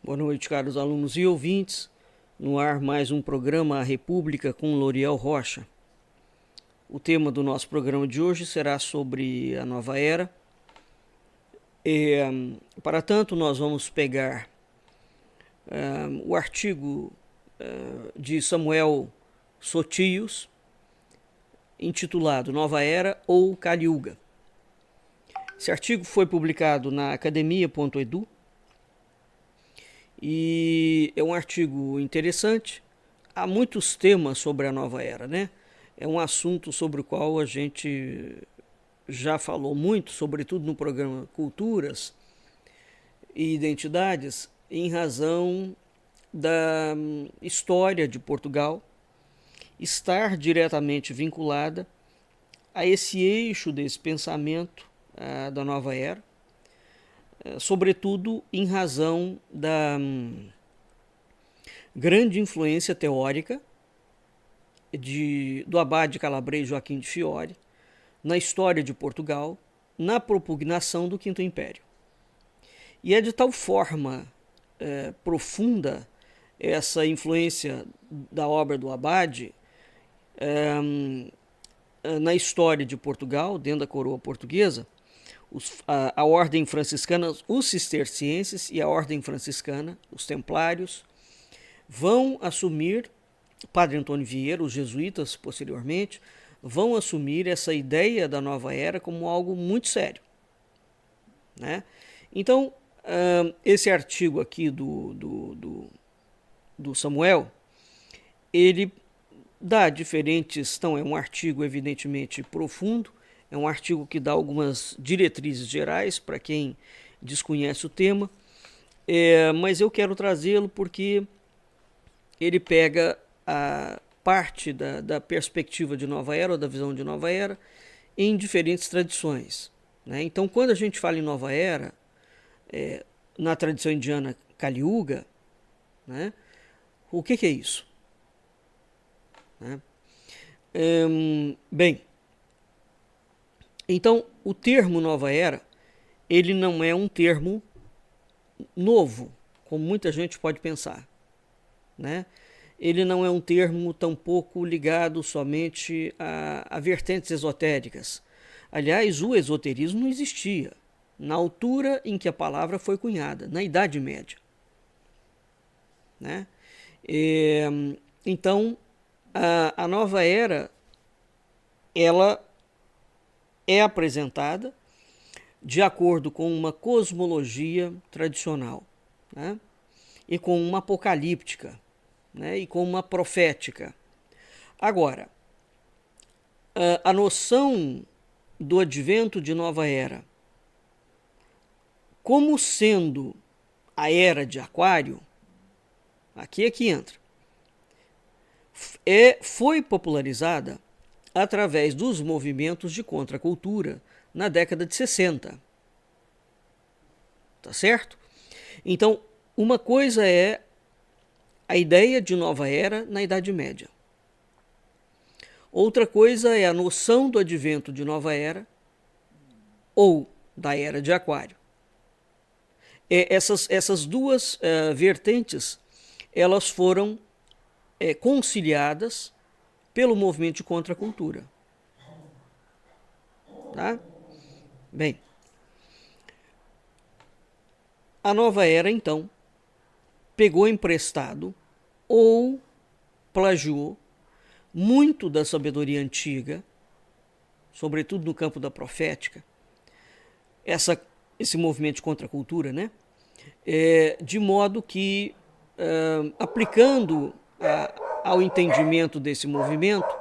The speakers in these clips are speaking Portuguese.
Boa noite, caros alunos e ouvintes. No ar, mais um programa A República com Loriel Rocha. O tema do nosso programa de hoje será sobre a nova era. Para tanto, nós vamos pegar o artigo de Samuel Sotius, intitulado Nova Era ou Kali Yuga. Esse artigo foi publicado na academia.edu e é um artigo interessante. Há muitos temas sobre a nova era, né? É um assunto sobre o qual a gente já falou muito, sobretudo no programa Culturas e Identidades, em razão da história de Portugal estar diretamente vinculada a esse eixo desse pensamento da nova era, sobretudo em razão da grande influência teórica do abade Calabres Joaquim de Fiore na história de Portugal, na propugnação do Quinto Império. E é de tal forma profunda essa influência da obra do abade na história de Portugal, dentro da coroa portuguesa, a ordem franciscana, os cistercienses e a ordem franciscana, os templários, vão assumir, Padre Antônio Vieira, os jesuítas posteriormente, vão assumir essa ideia da nova era como algo muito sério, né? Então, esse artigo aqui do Samuel, ele dá diferentes, então é um artigo evidentemente profundo, é um artigo que dá algumas diretrizes gerais para quem desconhece o tema, mas eu quero trazê-lo porque ele pega a parte da perspectiva de nova era, ou da visão de nova era, em diferentes tradições, né? Então, quando a gente fala em nova era, na tradição indiana Kali Yuga, né, o que é isso? Né? Bem, então o termo nova era, ele não é um termo novo, como muita gente pode pensar, né? Ele não é um termo tampouco ligado somente a vertentes esotéricas. Aliás, o esoterismo não existia na altura em que a palavra foi cunhada, na Idade Média, né? Então, a nova era, ela é apresentada de acordo com uma cosmologia tradicional, né? E com uma apocalíptica, né? E com uma profética. Agora, a noção do advento de nova era como sendo a era de Aquário, aqui é que entra, foi popularizada através dos movimentos de contracultura na década de 60. Tá certo? Então, uma coisa é a ideia de nova era na Idade Média. Outra coisa é a noção do advento de nova era ou da era de Aquário. Essas duas vertentes, elas foram conciliadas pelo movimento de contracultura. Tá? Bem, a nova era, então, pegou emprestado ou plagiou muito da sabedoria antiga, sobretudo no campo da profética, esse movimento de contracultura, né? De modo que, aplicando ao entendimento desse movimento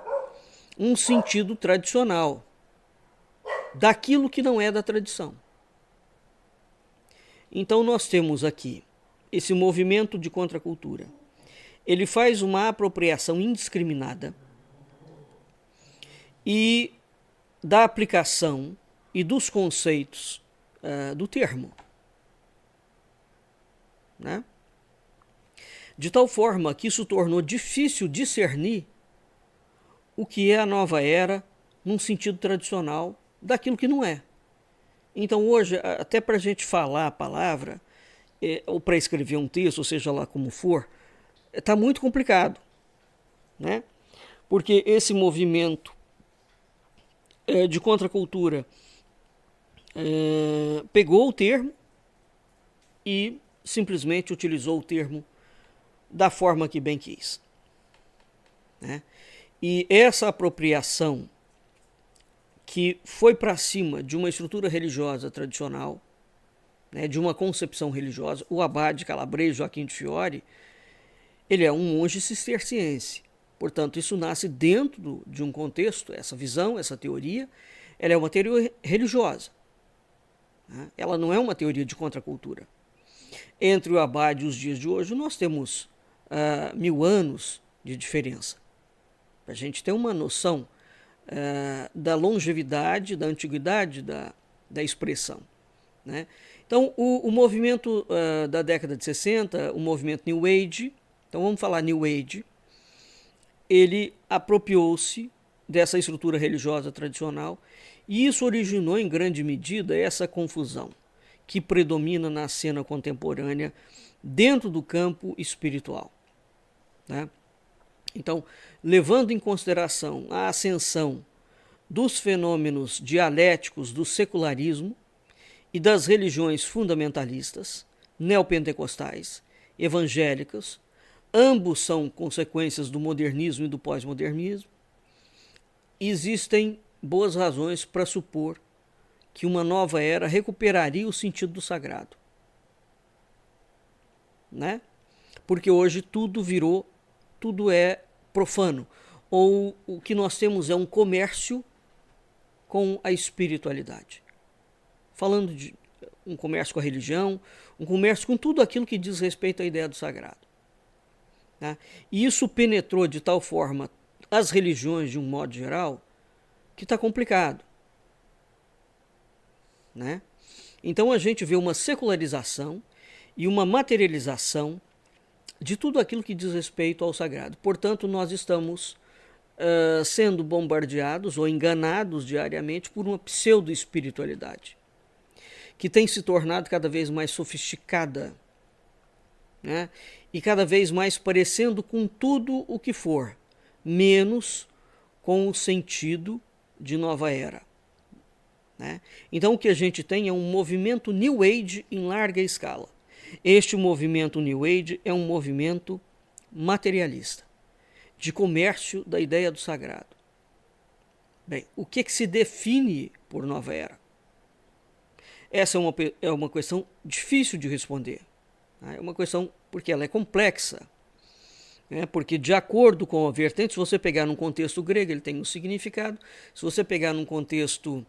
um sentido tradicional daquilo que não é da tradição. Então nós temos aqui esse movimento de contracultura. Ele faz uma apropriação indiscriminada e da aplicação e dos conceitos do termo, né? De tal forma que isso tornou difícil discernir o que é a nova era num sentido tradicional daquilo que não é. Então hoje, até para a gente falar a palavra, ou para escrever um texto, ou seja lá como for, está muito complicado, né? Porque esse movimento de contracultura pegou o termo e simplesmente utilizou o termo da forma que bem quis, né? E essa apropriação que foi para cima de uma estrutura religiosa tradicional, né, de uma concepção religiosa, o abade Calabrese Joaquim de Fiore, ele é um monge cisterciense. Portanto, isso nasce dentro de um contexto, essa visão, essa teoria, ela é uma teoria religiosa, né? Ela não é uma teoria de contracultura. Entre o abade e os dias de hoje, nós temos 1000 anos de diferença. Para a gente ter uma noção da longevidade, da antiguidade da expressão, né? Então, o movimento da década de 60, o movimento New Age, então vamos falar New Age, ele apropriou-se dessa estrutura religiosa tradicional e isso originou em grande medida essa confusão que predomina na cena contemporânea dentro do campo espiritual, né? Então, levando em consideração a ascensão dos fenômenos dialéticos do secularismo e das religiões fundamentalistas, neopentecostais, evangélicas, ambos são consequências do modernismo e do pós-modernismo, existem boas razões para supor que uma nova era recuperaria o sentido do sagrado, né? Porque hoje tudo é profano, ou o que nós temos é um comércio com a espiritualidade. Falando de um comércio com a religião, um comércio com tudo aquilo que diz respeito à ideia do sagrado, né? E isso penetrou de tal forma as religiões de um modo geral que está complicado, né? Então a gente vê uma secularização e uma materialização de tudo aquilo que diz respeito ao sagrado. Portanto, nós estamos sendo bombardeados ou enganados diariamente por uma pseudo-espiritualidade que tem se tornado cada vez mais sofisticada, né? E cada vez mais parecendo com tudo o que for, menos com o sentido de nova era, né? Então o que a gente tem é um movimento New Age em larga escala. Este movimento New Age é um movimento materialista, de comércio da ideia do sagrado. Bem, o que se define por nova era? Essa é uma questão difícil de responder. É uma questão porque ela é complexa, né? Porque de acordo com a vertente, se você pegar num contexto grego, ele tem um significado. Se você pegar num contexto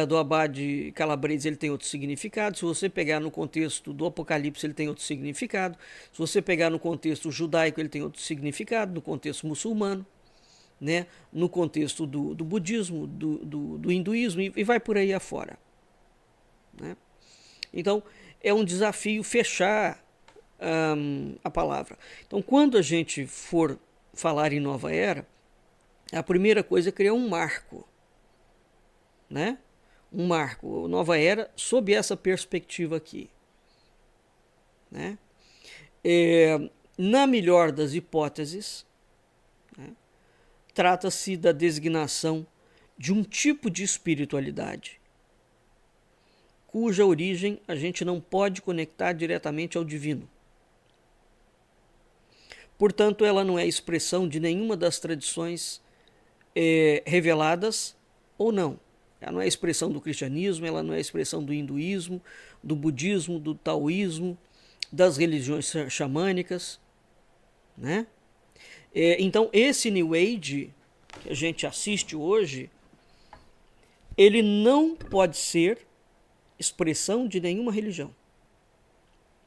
do abade Calabrese, ele tem outro significado. Se você pegar no contexto do Apocalipse, ele tem outro significado. Se você pegar no contexto judaico, ele tem outro significado. No contexto muçulmano, né? No contexto do budismo, do hinduísmo, e vai por aí afora, né? Então, é um desafio fechar a palavra. Então, quando a gente for falar em nova era, a primeira coisa é criar um marco, né? Um marco, nova era, sob essa perspectiva aqui, né? Na melhor das hipóteses, né, trata-se da designação de um tipo de espiritualidade cuja origem a gente não pode conectar diretamente ao divino. Portanto, ela não é expressão de nenhuma das tradições reveladas ou não. Ela não é expressão do cristianismo, ela não é expressão do hinduísmo, do budismo, do taoísmo, das religiões xamânicas, né? Então, esse New Age que a gente assiste hoje, ele não pode ser expressão de nenhuma religião.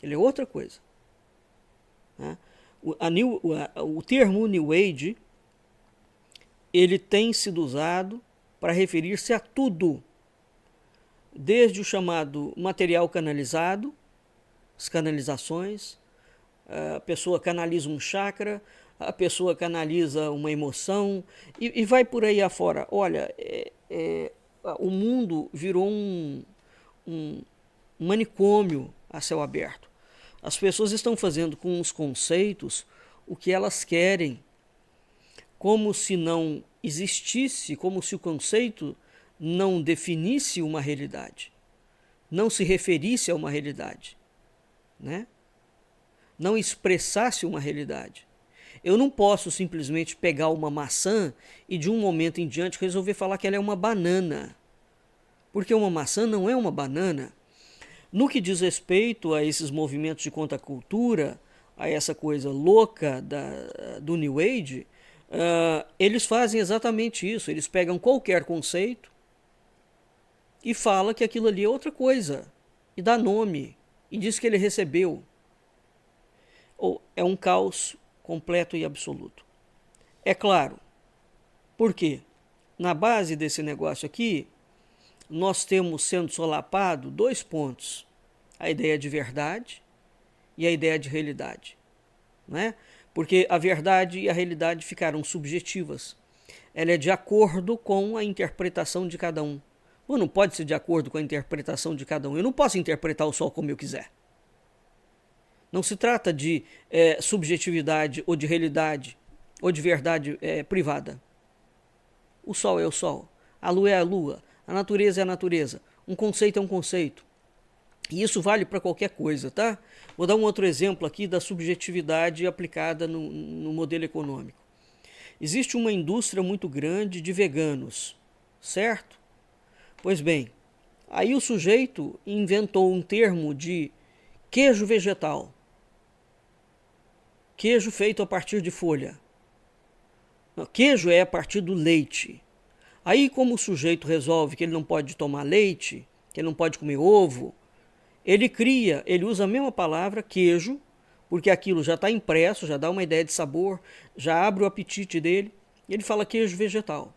Ele é outra coisa, né? O termo New Age, ele tem sido usado para referir-se a tudo, desde o chamado material canalizado, as canalizações, a pessoa canaliza um chakra, a pessoa canaliza uma emoção, e vai por aí afora. Olha, o mundo virou um manicômio a céu aberto. As pessoas estão fazendo com os conceitos o que elas querem, como se não existisse, como se o conceito não definisse uma realidade, não se referisse a uma realidade, né? Não expressasse uma realidade. Eu não posso simplesmente pegar uma maçã e de um momento em diante resolver falar que ela é uma banana, porque uma maçã não é uma banana. No que diz respeito a esses movimentos de contracultura, a essa coisa louca do New Age, eles fazem exatamente isso. Eles pegam qualquer conceito e falam que aquilo ali é outra coisa, e dá nome, e diz que ele recebeu. Ou é um caos completo e absoluto. É claro, por quê? Na base desse negócio aqui, nós temos sendo solapado dois pontos: a ideia de verdade e a ideia de realidade, né? Porque a verdade e a realidade ficaram subjetivas. Ela é de acordo com a interpretação de cada um. Ou não pode ser de acordo com a interpretação de cada um. Eu não posso interpretar o sol como eu quiser. Não se trata de subjetividade ou de realidade ou de verdade privada. O sol é o sol, a lua é a lua, a natureza é a natureza, um conceito é um conceito. E isso vale para qualquer coisa, tá? Vou dar um outro exemplo aqui da subjetividade aplicada no modelo econômico. Existe uma indústria muito grande de veganos, certo? Pois bem, aí o sujeito inventou um termo de queijo vegetal. Queijo feito a partir de folha. Não, queijo é a partir do leite. Aí, como o sujeito resolve que ele não pode tomar leite, que ele não pode comer ovo, ele usa a mesma palavra, queijo, porque aquilo já está impresso, já dá uma ideia de sabor, já abre o apetite dele, e ele fala queijo vegetal.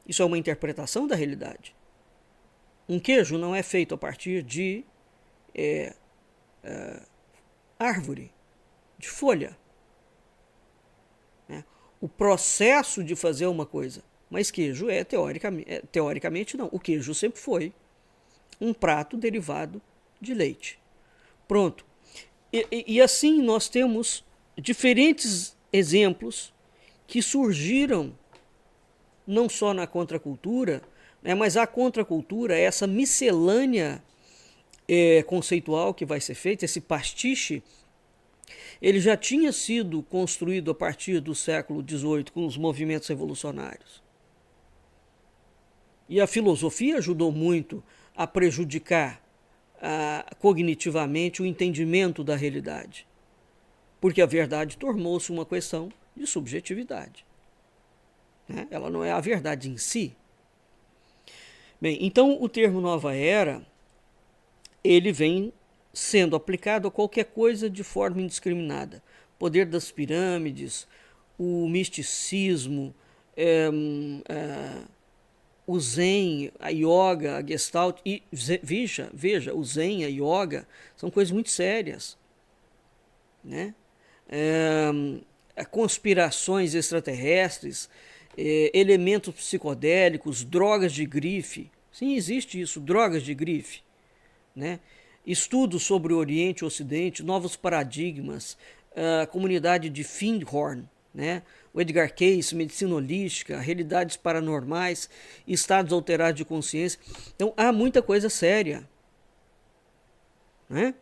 Isso é uma interpretação da realidade. Um queijo não é feito a partir de árvore, de folha. Né? O processo de fazer uma coisa. Mas queijo teoricamente não. O queijo sempre foi um prato derivado de leite. Pronto. E assim nós temos diferentes exemplos que surgiram não só na contracultura, né, mas a contracultura é essa miscelânea conceitual que vai ser feita, esse pastiche. Ele já tinha sido construído a partir do século XVIII com os movimentos revolucionários. E a filosofia ajudou muito a prejudicar cognitivamente o entendimento da realidade, porque a verdade tornou-se uma questão de subjetividade. Né? Ela não é a verdade em si. Bem, então o termo Nova Era, ele vem sendo aplicado a qualquer coisa de forma indiscriminada. Poder das pirâmides, o misticismo, o Zen, a Yoga, a Gestalt. E veja, o Zen e a Yoga são coisas muito sérias. Né? Conspirações extraterrestres, elementos psicodélicos, drogas de grife. Sim, existe isso, drogas de grife. Né? Estudos sobre o Oriente e o Ocidente, novos paradigmas, a comunidade de Findhorn, né? O Edgar Cayce, medicina holística, realidades paranormais, estados alterados de consciência. Então há muita coisa séria. Né?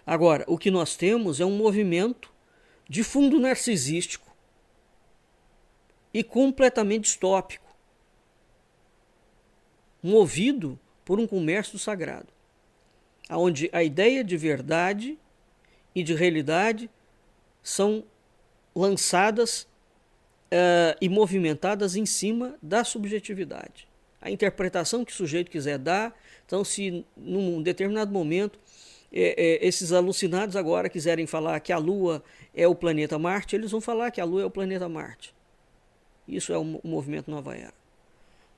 Agora, o que nós temos é um movimento de fundo narcisístico e completamente distópico, movido por um comércio sagrado, onde a ideia de verdade e de realidade são lançadas e movimentadas em cima da subjetividade. A interpretação que o sujeito quiser dar. Então, se num determinado momento esses alucinados agora quiserem falar que a Lua é o planeta Marte, eles vão falar que a Lua é o planeta Marte. Isso é o movimento Nova Era.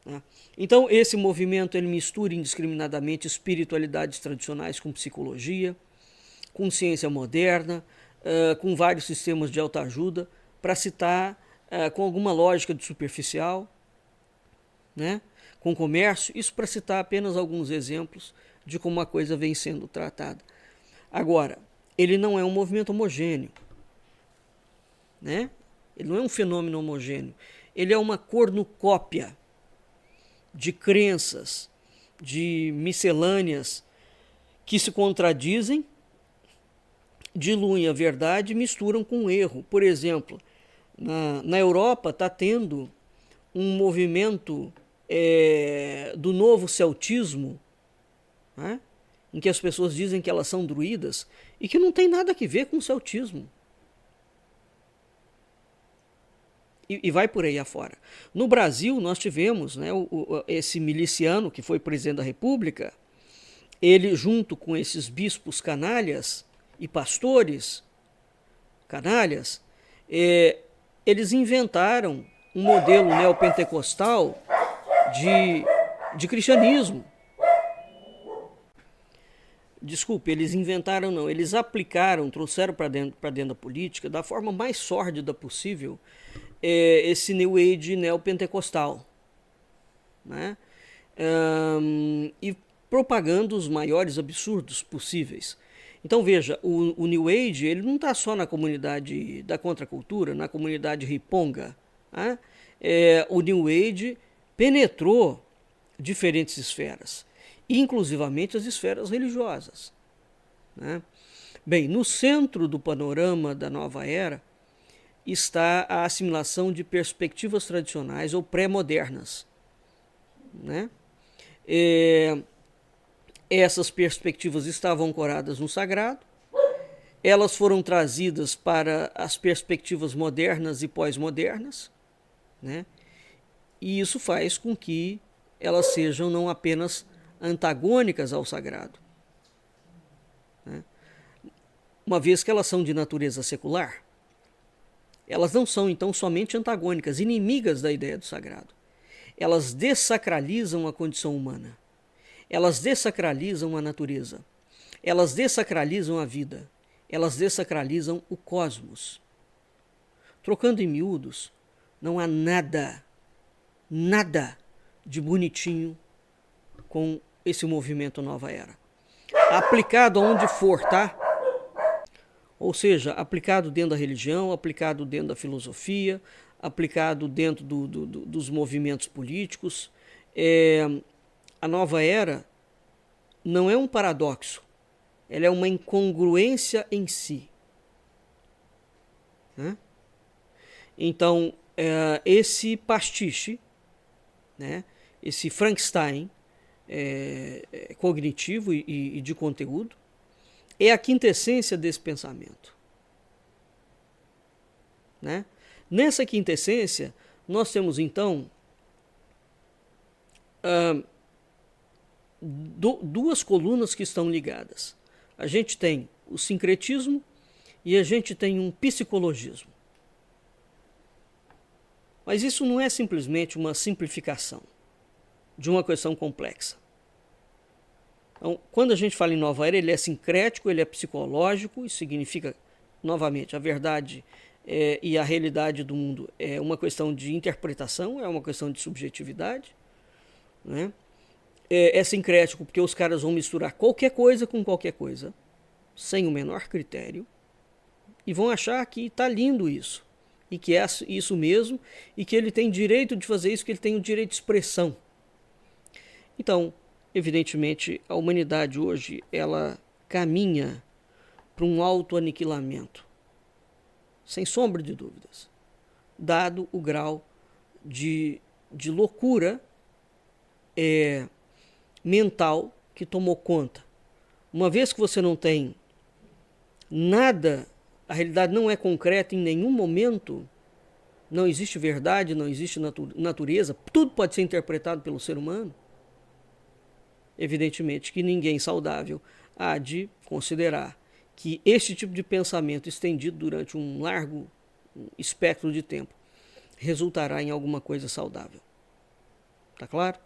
Né? Então, esse movimento ele mistura indiscriminadamente espiritualidades tradicionais com psicologia, com ciência moderna, com vários sistemas de autoajuda, para citar com alguma lógica de superficial, né? Com comércio, isso para citar apenas alguns exemplos de como a coisa vem sendo tratada. Agora, ele não é um movimento homogêneo, né? Ele não é um fenômeno homogêneo. Ele é uma cornucópia de crenças, de miscelâneas que se contradizem, diluem a verdade e misturam com o erro. Por exemplo, na Europa está tendo um movimento do novo celtismo, né? Em que as pessoas dizem que elas são druidas e que não tem nada a ver com o celtismo. E vai por aí afora. No Brasil, nós tivemos, né, esse miliciano que foi presidente da República, ele junto com esses bispos canalhas e pastores canalhas, eles inventaram um modelo neopentecostal de cristianismo. Desculpe, eles inventaram não, eles aplicaram, trouxeram para dentro da política, da forma mais sórdida possível, esse New Age neopentecostal, né? E propagando os maiores absurdos possíveis. Então veja, o New Age ele não está só na comunidade da contracultura, na comunidade riponga, né? O New Age penetrou diferentes esferas, inclusivamente as esferas religiosas, né? Bem, no centro do panorama da nova era está a assimilação de perspectivas tradicionais ou pré-modernas, né? Essas perspectivas estavam ancoradas no sagrado, elas foram trazidas para as perspectivas modernas e pós-modernas, né? E isso faz com que elas sejam não apenas antagônicas ao sagrado, né? Uma vez que elas são de natureza secular, elas não são então somente antagônicas, inimigas da ideia do sagrado. Elas dessacralizam a condição humana. Elas dessacralizam a natureza. Elas dessacralizam a vida. Elas dessacralizam o cosmos. Trocando em miúdos, não há nada de bonitinho com esse movimento Nova Era. Aplicado aonde for, tá? Ou seja, aplicado dentro da religião, aplicado dentro da filosofia, aplicado dentro dos movimentos políticos. A nova era não é um paradoxo, ela é uma incongruência em si, né? Então, esse pastiche, né, esse Frankenstein cognitivo e de conteúdo, é a quintessência desse pensamento, né? Nessa quintessência, nós temos então duas colunas que estão ligadas. A gente tem o sincretismo e a gente tem um psicologismo. Mas isso não é simplesmente uma simplificação de uma questão complexa. Então, quando a gente fala em nova era, ele é sincrético, ele é psicológico, isso significa, novamente, a verdade e a realidade do mundo é uma questão de interpretação, é uma questão de subjetividade, né? É sincrético porque os caras vão misturar qualquer coisa com qualquer coisa, sem o menor critério, e vão achar que está lindo isso, e que é isso mesmo, e que ele tem direito de fazer isso, que ele tem o direito de expressão. Então, evidentemente, a humanidade hoje ela caminha para um autoaniquilamento, sem sombra de dúvidas, dado o grau de loucura mental que tomou conta. Uma vez que você não tem nada, a realidade não é concreta em nenhum momento, não existe verdade, não existe natureza, tudo pode ser interpretado pelo ser humano. Evidentemente que ninguém saudável há de considerar que este tipo de pensamento estendido durante um largo espectro de tempo resultará em alguma coisa saudável. Tá claro?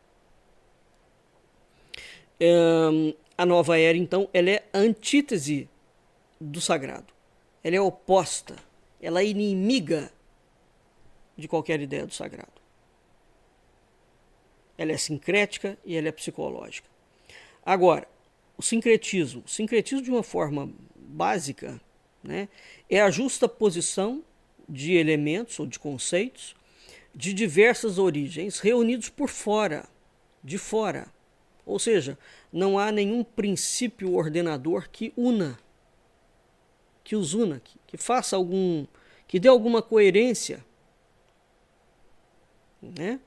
A nova era, então, ela é a antítese do sagrado. Ela é oposta, ela é inimiga de qualquer ideia do sagrado. Ela é sincrética e ela é psicológica. Agora, o sincretismo. O sincretismo, de uma forma básica, né, é a justa posição de elementos ou de conceitos de diversas origens reunidos por fora, de fora. Ou seja, não há nenhum princípio ordenador que os una, que faça que dê alguma coerência, né?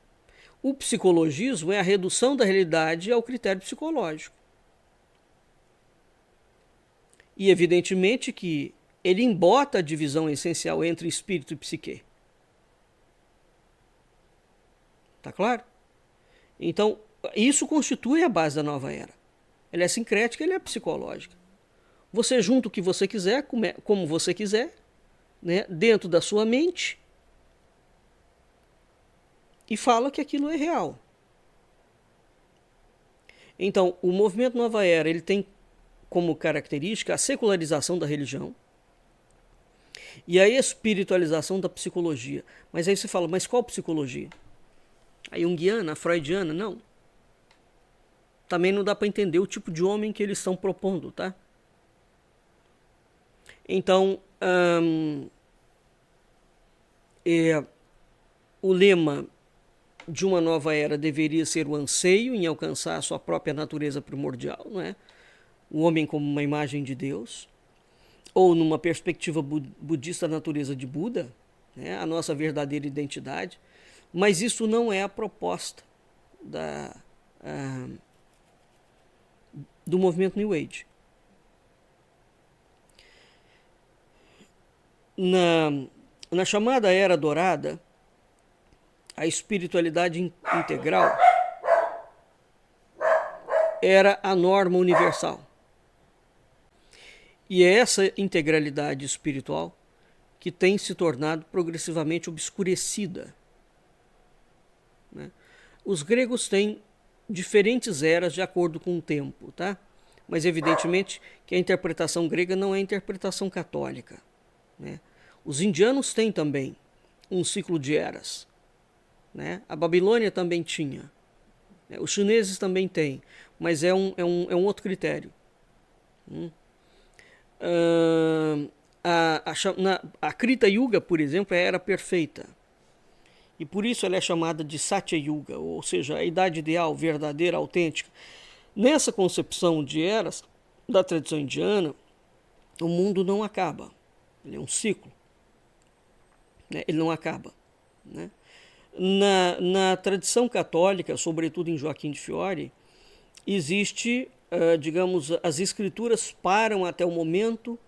O psicologismo é a redução da realidade ao critério psicológico. E evidentemente que ele embota a divisão essencial entre espírito e psique. Tá claro? Então, isso constitui a base da nova era. Ela é sincrética, ela é psicológica. Você junta o que você quiser, como você quiser, né, dentro da sua mente, e fala que aquilo é real. Então, o movimento Nova Era, ele tem como característica a secularização da religião e a espiritualização da psicologia. Mas aí você fala, mas qual psicologia? A junguiana, a freudiana? Não. Também não dá para entender o tipo de homem que eles estão propondo, tá? Então, o lema de uma nova era deveria ser o anseio em alcançar a sua própria natureza primordial, não é? O homem como uma imagem de Deus, ou numa perspectiva budista, a natureza de Buda, né? A nossa verdadeira identidade. Mas isso não é a proposta do movimento New Age. Na chamada Era Dourada, a espiritualidade integral era a norma universal. E é essa integralidade espiritual que tem se tornado progressivamente obscurecida, né? Os gregos têm diferentes eras de acordo com o tempo, tá? Mas evidentemente que a interpretação grega não é a interpretação católica, né? Os indianos têm também um ciclo de eras, né? A Babilônia também tinha, né? Os chineses também têm, mas é um outro critério. A Krita Yuga, por exemplo, é a era perfeita. E por isso ela é chamada de Satya Yuga, ou seja, a idade ideal, verdadeira, autêntica. Nessa concepção de eras da tradição indiana, o mundo não acaba. Ele é um ciclo, né? Ele não acaba, né? Na tradição católica, sobretudo em Joaquim de Fiore, existe, digamos, as escrituras param até o momento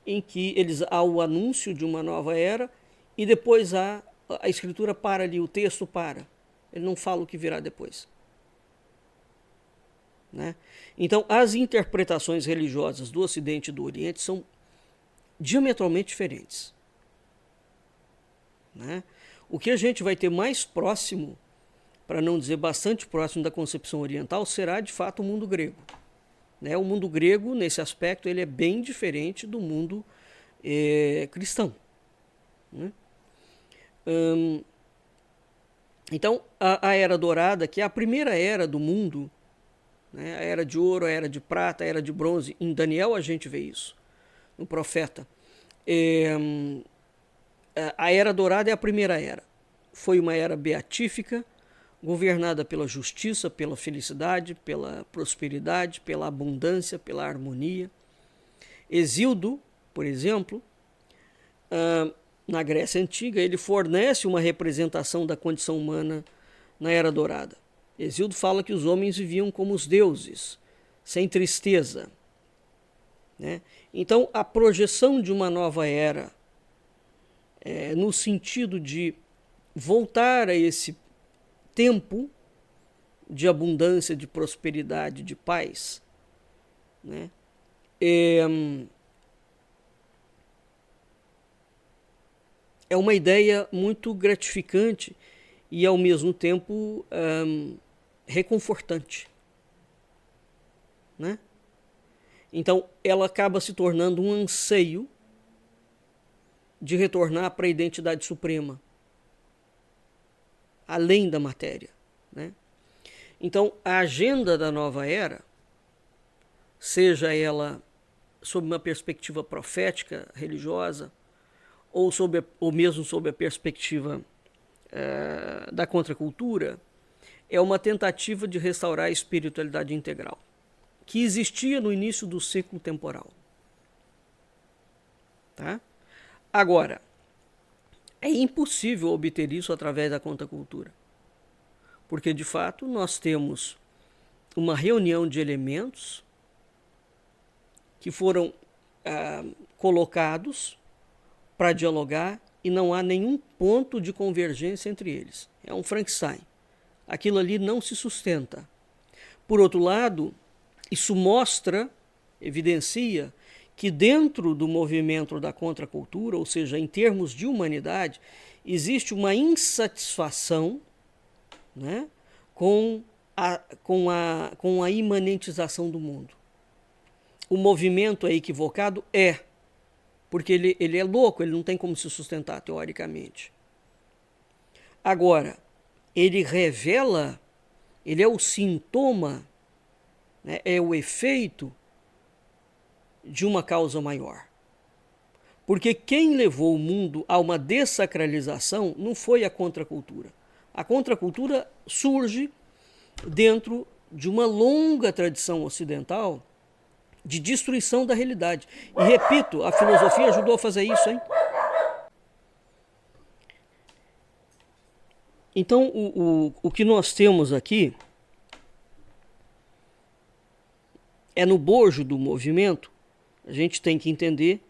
em que há o anúncio de uma nova era e depois a escritura para ali, o texto para. Ele não fala o que virá depois, né? Então, as interpretações religiosas do Ocidente e do Oriente são diametralmente diferentes, né? O que a gente vai ter mais próximo, para não dizer bastante próximo da concepção oriental, será de fato o mundo grego, né? O mundo grego, nesse aspecto, ele é bem diferente do mundo cristão, né? Então, a Era Dourada, que é a primeira era do mundo, né? A Era de Ouro, a Era de Prata, a Era de Bronze, em Daniel a gente vê isso, no profeta. A Era Dourada é a primeira era. Foi uma era beatífica, governada pela justiça, pela felicidade, pela prosperidade, pela abundância, pela harmonia. Hesíodo, por exemplo, na Grécia Antiga, ele fornece uma representação da condição humana na Era Dourada. Hesíodo fala que os homens viviam como os deuses, sem tristeza, né? Então, a projeção de uma nova era, no sentido de voltar a esse tempo de abundância, de prosperidade, de paz, né? É uma ideia muito gratificante e, ao mesmo tempo, reconfortante, né? Então, ela acaba se tornando um anseio de retornar para a identidade suprema, além da matéria, né? Então, a agenda da nova era seja ela sob uma perspectiva profética, religiosa, ou mesmo sob a perspectiva da contracultura, é uma tentativa de restaurar a espiritualidade integral, que existia no início do ciclo temporal. Tá? Agora, é impossível obter isso através da contracultura, porque de fato nós temos uma reunião de elementos que foram colocados para dialogar e não há nenhum ponto de convergência entre eles. É um Frankenstein. Aquilo ali não se sustenta. Por outro lado, isso mostra, evidencia, que dentro do movimento da contracultura, ou seja, em termos de humanidade, existe uma insatisfação, né, com a imanentização do mundo. O movimento é equivocado? É, porque ele é louco, ele não tem como se sustentar teoricamente. Agora, ele revela, ele é o sintoma, né, é o efeito de uma causa maior. Porque quem levou o mundo a uma dessacralização não foi a contracultura. A contracultura surge dentro de uma longa tradição ocidental de destruição da realidade. E repito, a filosofia ajudou a fazer isso, hein? Então, o que nós temos aqui é no bojo do movimento, a gente tem que entender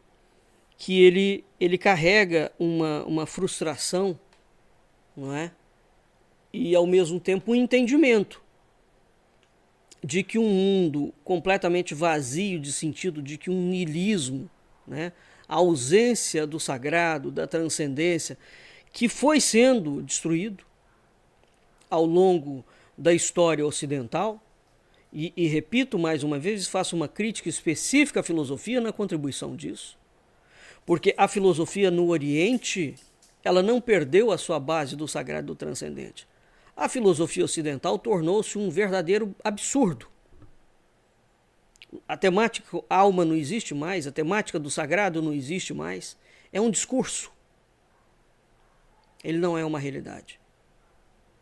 que ele carrega uma frustração, não é? E ao mesmo tempo um entendimento de que um mundo completamente vazio de sentido, de que um niilismo, né? A ausência do sagrado, da transcendência, que foi sendo destruído ao longo da história ocidental, e repito mais uma vez, faço uma crítica específica à filosofia na contribuição disso, porque a filosofia no Oriente, ela não perdeu a sua base do sagrado e do transcendente. A filosofia ocidental tornou-se um verdadeiro absurdo. A temática alma não existe mais, a temática do sagrado não existe mais. É um discurso. Ele não é uma realidade.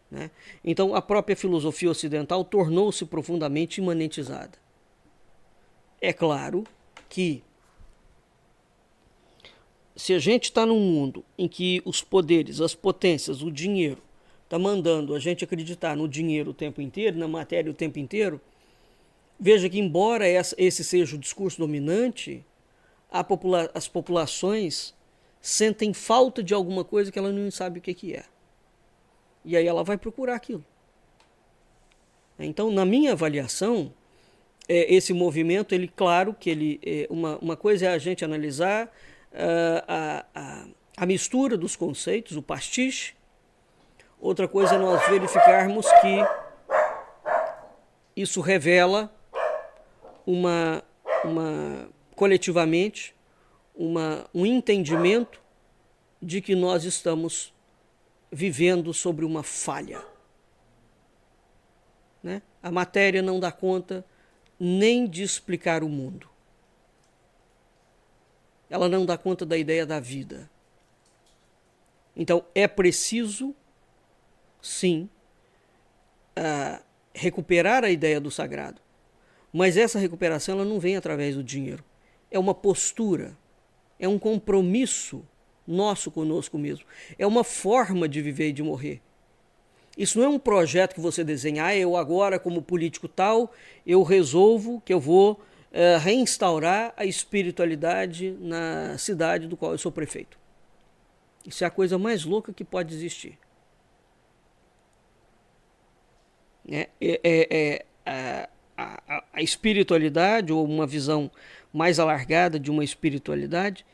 Né? Então, a própria filosofia ocidental tornou-se profundamente imanentizada. É claro que, se a gente está num mundo em que os poderes, as potências, o dinheiro, está mandando a gente acreditar no dinheiro o tempo inteiro, na matéria o tempo inteiro, veja que, embora esse seja o discurso dominante, as populações sentem falta de alguma coisa que ela não sabe o que é. E aí ela vai procurar aquilo. Então, na minha avaliação, esse movimento, ele, claro que uma coisa é a gente analisar a mistura dos conceitos, o pastiche. Outra coisa é nós verificarmos que isso revela coletivamente um entendimento de que nós estamos vivendo sobre uma falha. Né? A matéria não dá conta nem de explicar o mundo. Ela não dá conta da ideia da vida. Então, é preciso, sim, recuperar a ideia do sagrado. Mas essa recuperação ela não vem através do dinheiro. É uma postura, é um compromisso nosso conosco mesmo. É uma forma de viver e de morrer. Isso não é um projeto que você desenha, eu agora, como político tal, eu resolvo que eu vou reinstaurar a espiritualidade na cidade do qual eu sou prefeito. Isso é a coisa mais louca que pode existir. A espiritualidade, ou uma visão mais alargada de uma espiritualidade,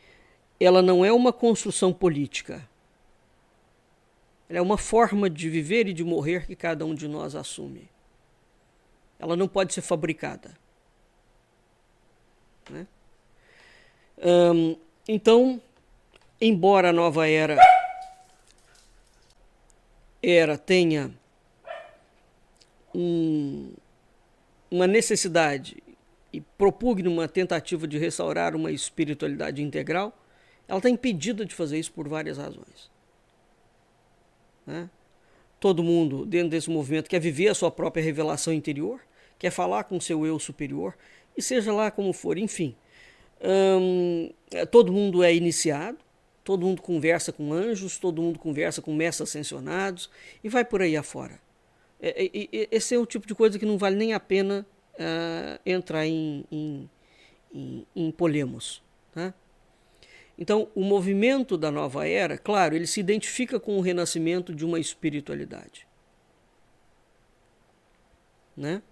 ela não é uma construção política. Ela é uma forma de viver e de morrer que cada um de nós assume. Ela não pode ser fabricada. Né? Então, embora a nova era tenha uma necessidade e propugne uma tentativa de restaurar uma espiritualidade integral, ela está impedida de fazer isso por várias razões. Né? Todo mundo dentro desse movimento quer viver a sua própria revelação interior, quer falar com o seu eu superior, e seja lá como for, enfim. Todo mundo é iniciado, todo mundo conversa com anjos, todo mundo conversa com mestres ascensionados, e vai por aí afora. Esse é o tipo de coisa que não vale nem a pena entrar em polemos. Tá? Então, o movimento da nova era, claro, ele se identifica com o renascimento de uma espiritualidade. Né?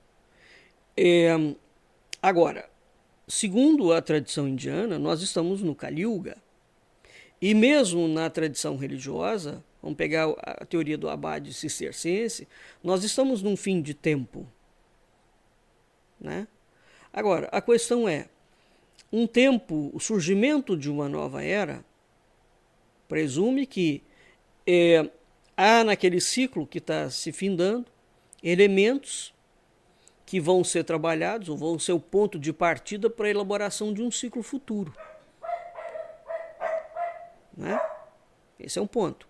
Agora, segundo a tradição indiana, nós estamos no Kali Yuga. E mesmo na tradição religiosa, vamos pegar a teoria do Abade cisterciense, nós estamos num fim de tempo. Né? Agora, a questão é, um tempo, o surgimento de uma nova era, presume que há naquele ciclo que está se findando elementos que vão ser trabalhados ou vão ser o ponto de partida para a elaboração de um ciclo futuro. Né? Esse é um ponto.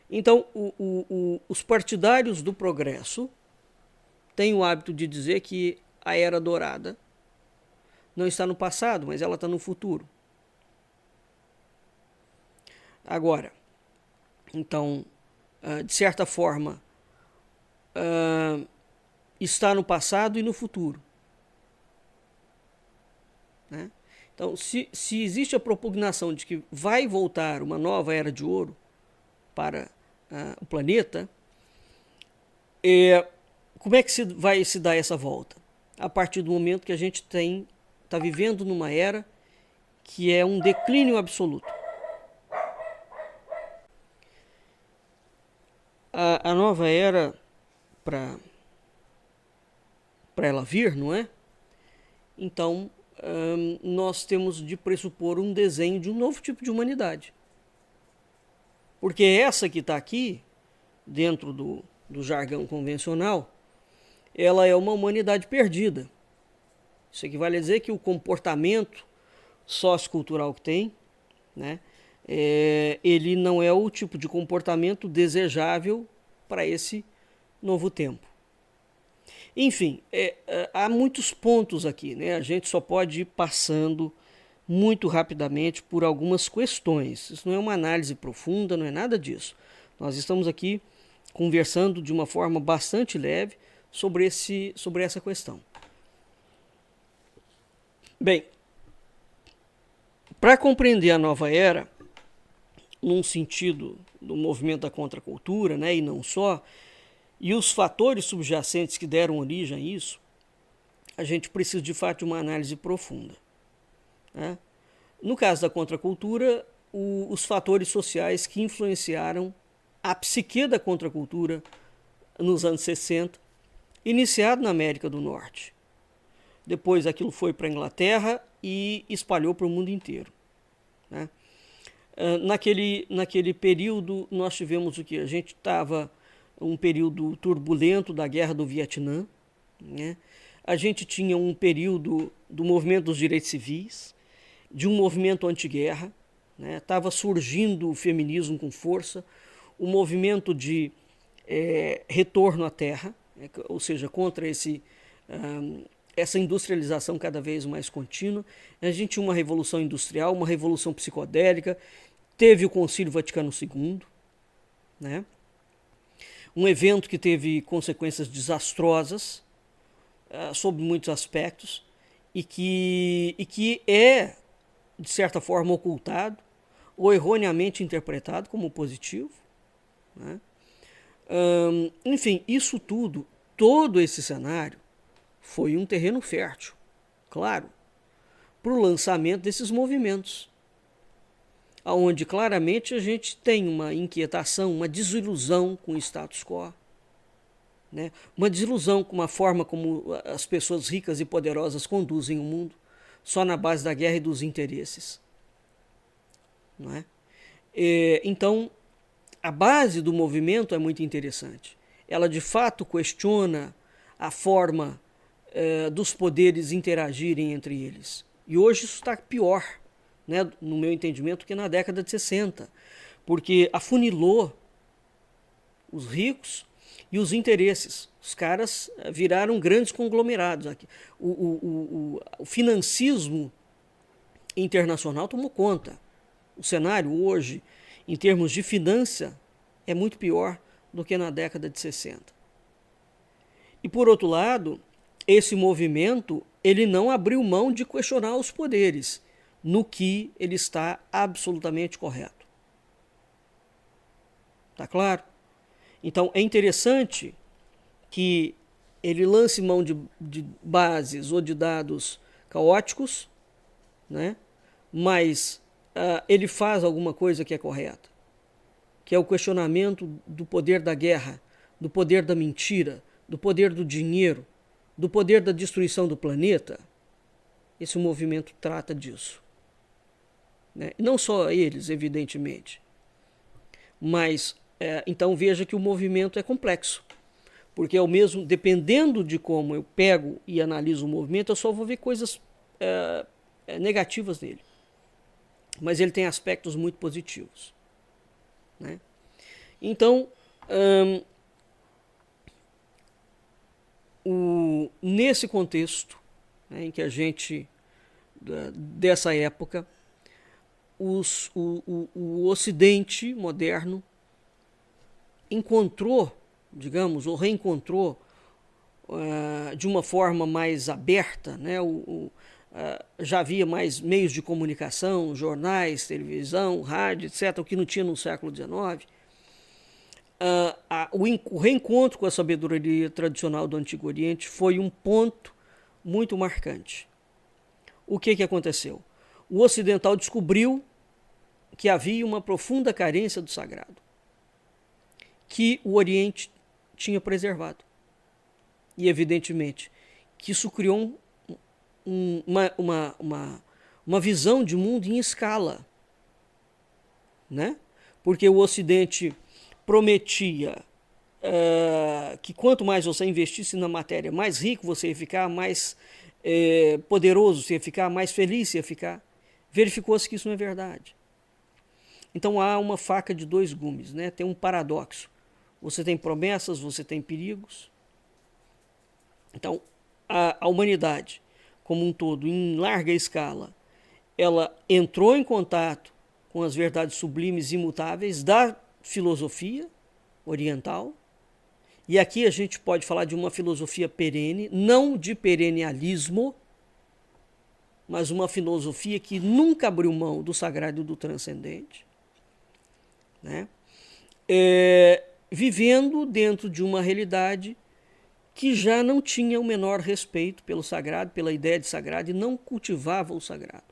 Então, os partidários do progresso têm o hábito de dizer que a Era Dourada não está no passado, mas ela está no futuro. Agora, então, de certa forma, está no passado e no futuro. Né? Então, se existe a propugnação de que vai voltar uma nova Era de Ouro para o planeta, como é que vai se dar essa volta? A partir do momento que a gente está vivendo numa era que é um declínio absoluto. A nova era, para ela vir, não é? Então, nós temos de pressupor um desenho de um novo tipo de humanidade. Porque essa que está aqui, dentro do jargão convencional, ela é uma humanidade perdida. Isso equivale a dizer que o comportamento sociocultural que tem, né, ele não é o tipo de comportamento desejável para esse novo tempo. Enfim, há muitos pontos aqui, né? A gente só pode ir passando muito rapidamente por algumas questões. Isso não é uma análise profunda, não é nada disso. Nós estamos aqui conversando de uma forma bastante leve sobre essa questão. Bem, para compreender a nova era, num sentido do movimento da contracultura, né, e não só, e os fatores subjacentes que deram origem a isso, a gente precisa de fato de uma análise profunda. Né? No caso da contracultura, os fatores sociais que influenciaram a psique da contracultura nos anos 60, iniciado na América do Norte. Depois aquilo foi para a Inglaterra e espalhou para o mundo inteiro. Né? Naquele período nós tivemos o que? A gente estava um período turbulento da Guerra do Vietnã. Né? A gente tinha um período do movimento dos direitos civis, de um movimento anti-guerra. Estava surgindo o feminismo com força, o movimento de retorno à terra, ou seja, contra essa industrialização cada vez mais contínua. A gente tinha uma revolução industrial, uma revolução psicodélica, teve o Concílio Vaticano II, né? Um evento que teve consequências desastrosas sob muitos aspectos e que é, de certa forma, ocultado ou erroneamente interpretado como positivo. Né? Enfim, isso tudo, todo esse cenário, foi um terreno fértil, claro, para o lançamento desses movimentos, onde claramente a gente tem uma inquietação, uma desilusão com o status quo, né? Uma desilusão com a forma como as pessoas ricas e poderosas conduzem o mundo, só na base da guerra e dos interesses. Não é? Então, a base do movimento é muito interessante. Ela, de fato, questiona a forma dos poderes interagirem entre eles. E hoje isso está pior, né, no meu entendimento, que na década de 60, porque afunilou os ricos e os interesses. Os caras viraram grandes conglomerados. O financismo internacional tomou conta. O cenário hoje, em termos de finança, é muito pior do que na década de 60. E, por outro lado, esse movimento ele não abriu mão de questionar os poderes, no que ele está absolutamente correto. Tá claro? Então, é interessante que ele lance mão de bases ou de dados caóticos, né? Mas ele faz alguma coisa que é correta, que é o questionamento do poder da guerra, do poder da mentira, do poder do dinheiro, do poder da destruição do planeta. Esse movimento trata disso, né? Não só eles, evidentemente, mas então veja que o movimento é complexo, porque é o mesmo, dependendo de como eu pego e analiso o movimento, eu só vou ver coisas negativas nele, mas ele tem aspectos muito positivos, né? Então, nesse contexto, né, em que a gente, dessa época, o Ocidente moderno encontrou, digamos, ou reencontrou de uma forma mais aberta, né, já havia mais meios de comunicação, jornais, televisão, rádio, etc., o que não tinha no século XIX. O reencontro com a sabedoria tradicional do Antigo Oriente foi um ponto muito marcante. O que aconteceu? O ocidental descobriu que havia uma profunda carência do sagrado, que o Oriente tinha preservado. E, evidentemente, que isso criou uma visão de mundo em escala, né? Porque o Ocidente prometia que quanto mais você investisse na matéria, mais rico você ia ficar, mais poderoso você ia ficar, mais feliz você ia ficar. Verificou-se que isso não é verdade. Então há uma faca de dois gumes, né? Tem um paradoxo. Você tem promessas, você tem perigos. Então, a humanidade, como um todo, em larga escala, ela entrou em contato com as verdades sublimes e imutáveis da filosofia oriental. E aqui a gente pode falar de uma filosofia perene, não de perennialismo, mas uma filosofia que nunca abriu mão do sagrado e do transcendente, né? Vivendo dentro de uma realidade que já não tinha o menor respeito pelo sagrado, pela ideia de sagrado, e não cultivava o sagrado.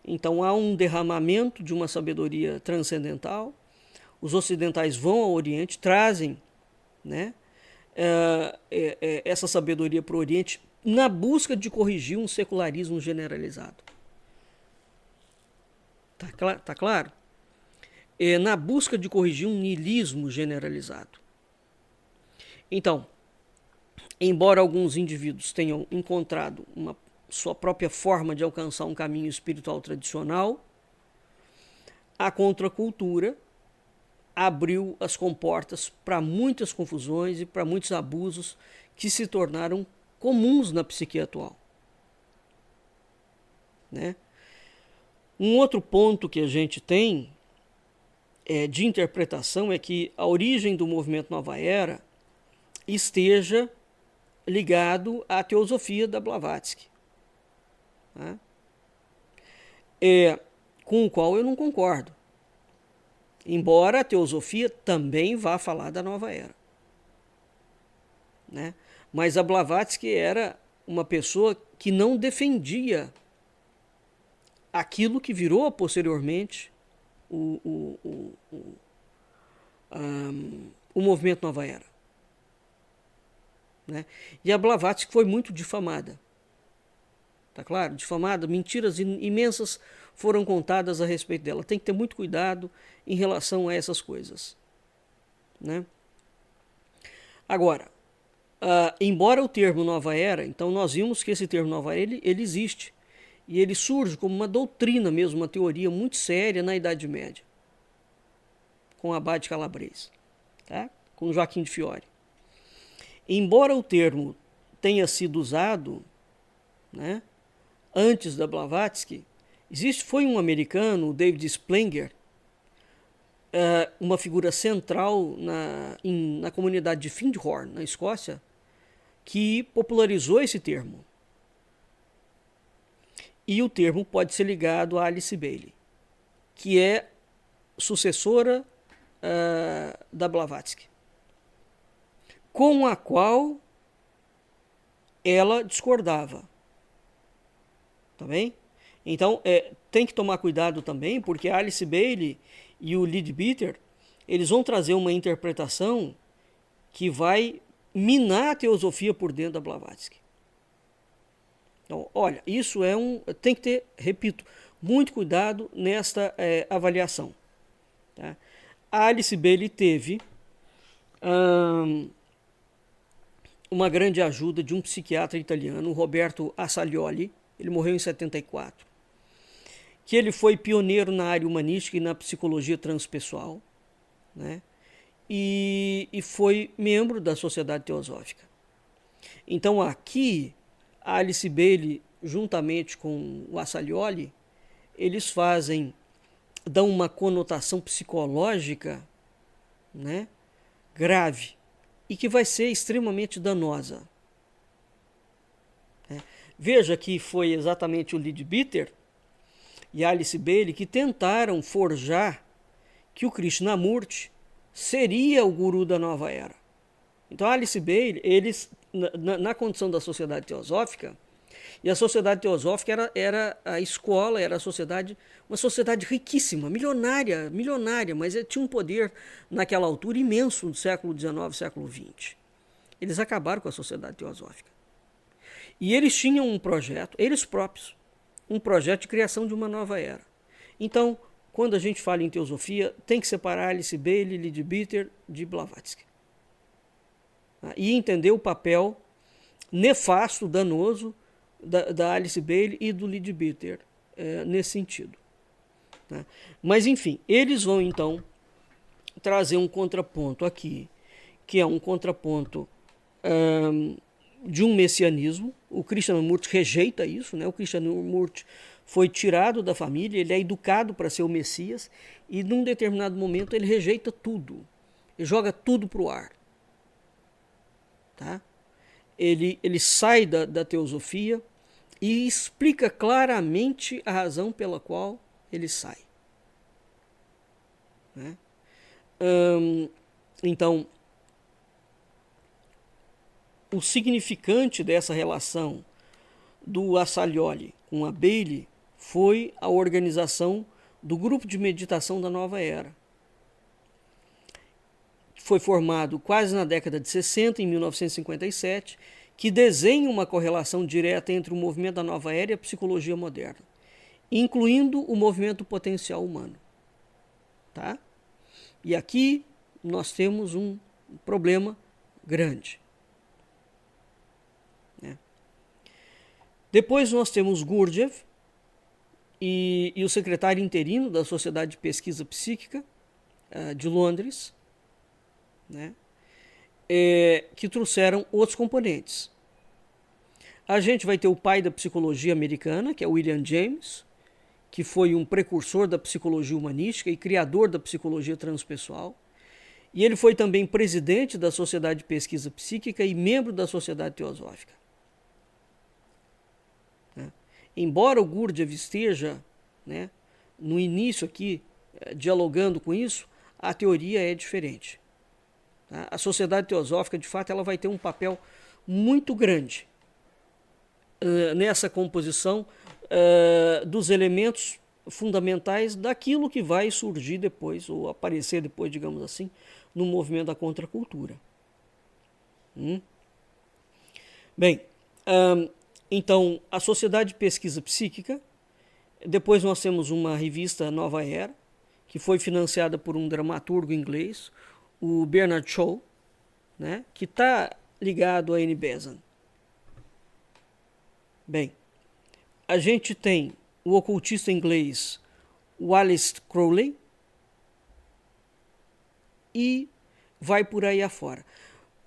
Então há um derramamento de uma sabedoria transcendental. Os ocidentais vão ao Oriente, trazem, né, essa sabedoria para o Oriente na busca de corrigir um secularismo generalizado. Tá claro? Na busca de corrigir um niilismo generalizado. Então, embora alguns indivíduos tenham encontrado uma sua própria forma de alcançar um caminho espiritual tradicional, a contracultura abriu as comportas para muitas confusões e para muitos abusos que se tornaram comuns na psique atual, né? Um outro ponto que a gente tem de interpretação é que a origem do movimento Nova Era esteja ligado à teosofia da Blavatsky, né? Com o qual eu não concordo, embora a teosofia também vá falar da Nova Era, né? Mas a Blavatsky era uma pessoa que não defendia aquilo que virou posteriormente o movimento Nova Era, né? E a Blavatsky foi muito difamada, tá claro? Difamada, mentiras imensas foram contadas a respeito dela. Tem que ter muito cuidado em relação a essas coisas, né? Agora, embora o termo Nova Era, então nós vimos que esse termo Nova Era ele existe. E ele surge como uma doutrina mesmo, uma teoria muito séria na Idade Média, com o Abade Calabrese, tá? Com Joaquim de Fiore. Embora o termo tenha sido usado, né, antes da Blavatsky, foi um americano, o David Splinger, uma figura central na comunidade de Findhorn, na Escócia, que popularizou esse termo. E o termo pode ser ligado a Alice Bailey, que é sucessora da Blavatsky, com a qual ela discordava. Tá bem? Então, tem que tomar cuidado também, porque a Alice Bailey e o Leadbeater, eles vão trazer uma interpretação que vai minar a teosofia por dentro da Blavatsky. Então, olha, isso tem que ter, repito, muito cuidado nesta avaliação. Tá? A Alice Bailey teve uma grande ajuda de um psiquiatra italiano, o Roberto Assalioli. Ele morreu em 74. Que ele foi pioneiro na área humanística e na psicologia transpessoal, né? E foi membro da Sociedade Teosófica. Então aqui, a Alice Bailey, juntamente com o Assalioli, eles dão uma conotação psicológica, né, grave e que vai ser extremamente danosa. Veja que foi exatamente o Leadbeater e a Alice Bailey que tentaram forjar que o Krishnamurti seria o guru da nova era. Então a Alice Bailey, eles, na condição da Sociedade Teosófica, e a Sociedade Teosófica era a escola, era uma sociedade riquíssima, milionária, mas tinha um poder naquela altura imenso no século XIX, século XX. Eles acabaram com a Sociedade Teosófica. E eles tinham um projeto, eles próprios, um projeto de criação de uma nova era. Então, quando a gente fala em teosofia, tem que separar Alice Bailey, Leadbeater de Blavatsky. E entender o papel nefasto, danoso da Alice Bailey e do Leadbeater nesse sentido. Tá? Mas, enfim, eles vão, então, trazer um contraponto aqui, que é um contraponto de um messianismo. O Krishnamurti rejeita isso, né? O Krishnamurti foi tirado da família, ele é educado para ser o Messias, e num determinado momento ele rejeita tudo, ele joga tudo para o ar. Tá? Ele sai da teosofia e explica claramente a razão pela qual ele sai. Né? Então, o significante dessa relação do Assalioli com a Bailey foi a organização do grupo de meditação da Nova Era. Foi formado quase na década de 60, em 1957, que desenha uma correlação direta entre o movimento da Nova Era e a psicologia moderna, incluindo o movimento potencial humano. Tá? E aqui nós temos um problema grande. Depois nós temos Gurdjieff e o secretário interino da Sociedade de Pesquisa Psíquica de Londres, né, que trouxeram outros componentes. A gente vai ter o pai da psicologia americana, que é William James, que foi um precursor da psicologia humanística e criador da psicologia transpessoal. E ele foi também presidente da Sociedade de Pesquisa Psíquica e membro da Sociedade Teosófica. Embora o Gurdjieff esteja, né, no início aqui, dialogando com isso, a teoria é diferente. Tá? A Sociedade Teosófica, de fato, ela vai ter um papel muito grande nessa composição dos elementos fundamentais daquilo que vai surgir depois, ou aparecer depois, digamos assim, no movimento da contracultura. Bem, então, a Sociedade de Pesquisa Psíquica, depois nós temos uma revista Nova Era, que foi financiada por um dramaturgo inglês, o Bernard Shaw, né, que está ligado a N. Bezan? Bem, a gente tem o ocultista inglês Wallace Crowley e vai por aí afora.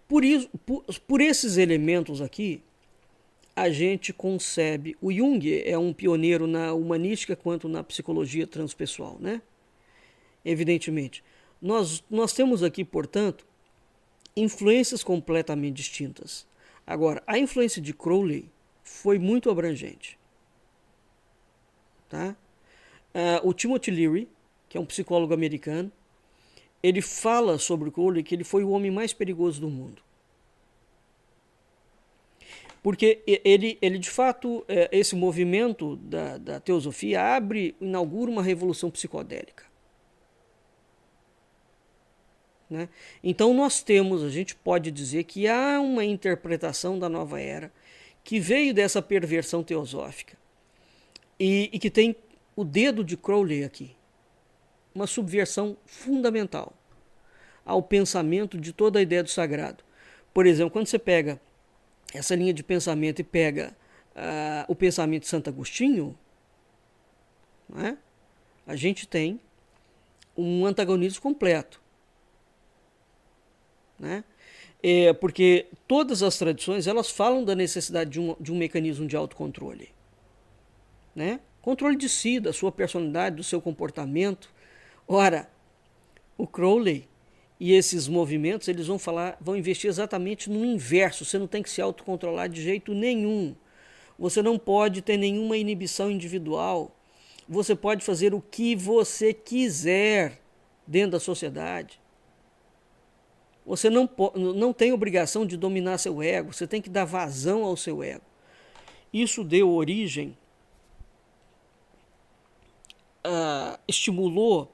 Por esses elementos aqui, a gente concebe. O Jung é um pioneiro na humanística quanto na psicologia transpessoal, né? Evidentemente. Nós temos aqui, portanto, influências completamente distintas. Agora, a influência de Crowley foi muito abrangente. Tá? O Timothy Leary, que é um psicólogo americano, ele fala sobre Crowley que ele foi o homem mais perigoso do mundo. Porque ele de fato, esse movimento da teosofia inaugura uma revolução psicodélica. Né? Então a gente pode dizer que há uma interpretação da nova era que veio dessa perversão teosófica e que tem o dedo de Crowley aqui. Uma subversão fundamental ao pensamento de toda a ideia do sagrado. Por exemplo, quando você pega essa linha de pensamento e pega o pensamento de Santo Agostinho, né, a gente tem um antagonismo completo. Né? Porque todas as tradições elas falam da necessidade de um mecanismo de autocontrole. Né? Controle de si, da sua personalidade, do seu comportamento. Ora, o Crowley e esses movimentos eles vão investir exatamente no inverso. Você não tem que se autocontrolar de jeito nenhum. Você não pode ter nenhuma inibição individual. Você pode fazer o que você quiser dentro da sociedade. Você não tem obrigação de dominar seu ego. Você tem que dar vazão ao seu ego. Isso deu origem, estimulou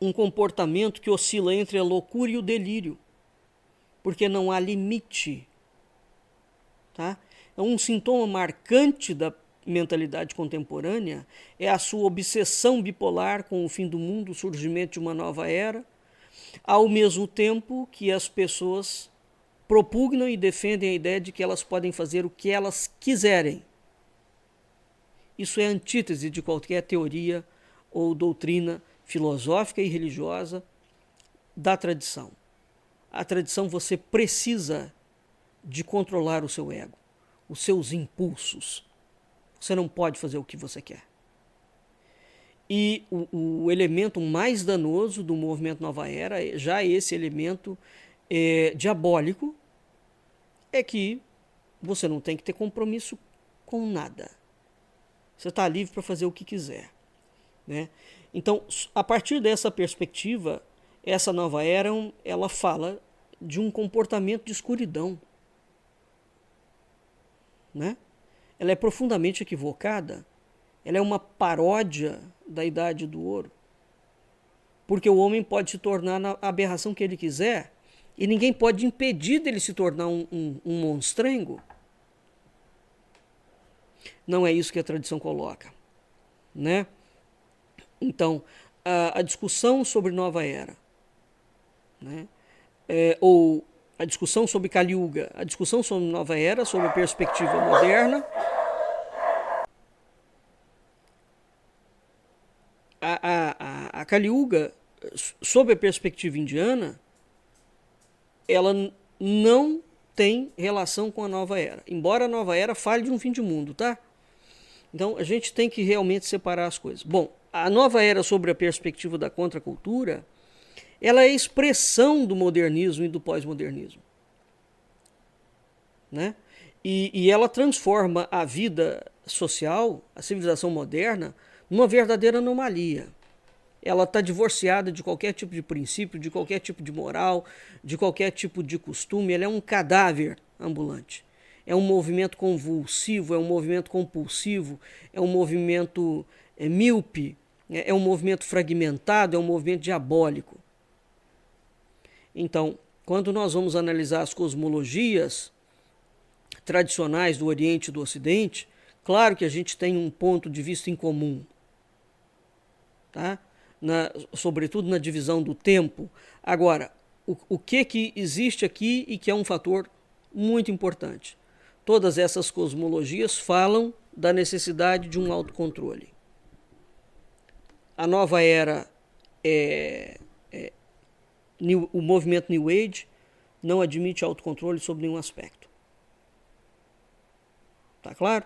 um comportamento que oscila entre a loucura e o delírio, porque não há limite. Tá? Um sintoma marcante da mentalidade contemporânea é a sua obsessão bipolar com o fim do mundo, o surgimento de uma nova era, ao mesmo tempo que as pessoas propugnam e defendem a ideia de que elas podem fazer o que elas quiserem. Isso é antítese de qualquer teoria ou doutrina filosófica e religiosa da tradição. A tradição você precisa de controlar o seu ego, os seus impulsos. Você não pode fazer o que você quer. E o elemento mais danoso do movimento Nova Era, já esse elemento diabólico, é que você não tem que ter compromisso com nada. Você está livre para fazer o que quiser. Né? Então, a partir dessa perspectiva, essa nova era, ela fala de um comportamento de escuridão. Né? Ela é profundamente equivocada. Ela é uma paródia da Idade do Ouro. Porque o homem pode se tornar a aberração que ele quiser e ninguém pode impedir dele se tornar um monstrengo. Não é isso que a tradição coloca. Né? Então, a discussão sobre Nova Era, né? Ou a discussão sobre Kali Yuga, a discussão sobre Nova Era, sobre a perspectiva moderna, a Kali Yuga, sob a perspectiva indiana, ela não tem relação com a Nova Era, embora a Nova Era fale de um fim de mundo, tá? Então, a gente tem que realmente separar as coisas. Bom, a Nova Era sobre a perspectiva da contracultura, ela é a expressão do modernismo e do pós-modernismo. Né? E ela transforma a vida social, a civilização moderna, numa verdadeira anomalia. Ela está divorciada de qualquer tipo de princípio, de qualquer tipo de moral, de qualquer tipo de costume. Ela é um cadáver ambulante. É um movimento convulsivo, é um movimento compulsivo, é um movimento míope, é um movimento fragmentado, é um movimento diabólico. Então, quando nós vamos analisar as cosmologias tradicionais do Oriente e do Ocidente, claro que a gente tem um ponto de vista em comum, tá? Sobretudo na divisão do tempo. Agora, o que existe aqui e que é um fator muito importante. Todas essas cosmologias falam da necessidade de um autocontrole. A nova era, o movimento New Age não admite autocontrole sob nenhum aspecto. Tá claro?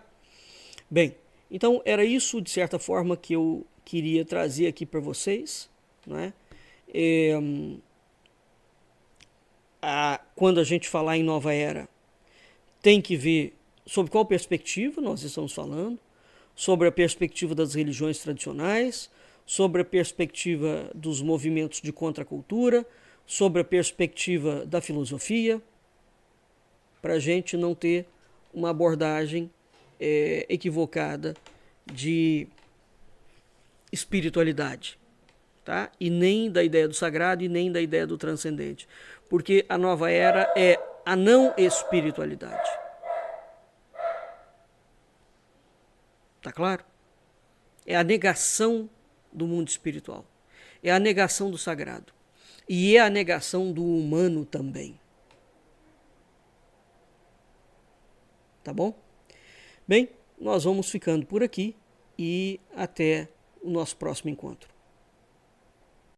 Bem, então era isso de certa forma que eu queria trazer aqui para vocês, né? Quando a gente falar em nova era, tem que ver sobre qual perspectiva nós estamos falando, sobre a perspectiva das religiões tradicionais, sobre a perspectiva dos movimentos de contracultura, sobre a perspectiva da filosofia, para a gente não ter uma abordagem equivocada de espiritualidade, tá? E nem da ideia do sagrado e nem da ideia do transcendente, porque a nova era é a não espiritualidade. Tá claro? É a negação do mundo espiritual, é a negação do sagrado e é a negação do humano também. Tá bom? Bem, nós vamos ficando por aqui e até o nosso próximo encontro.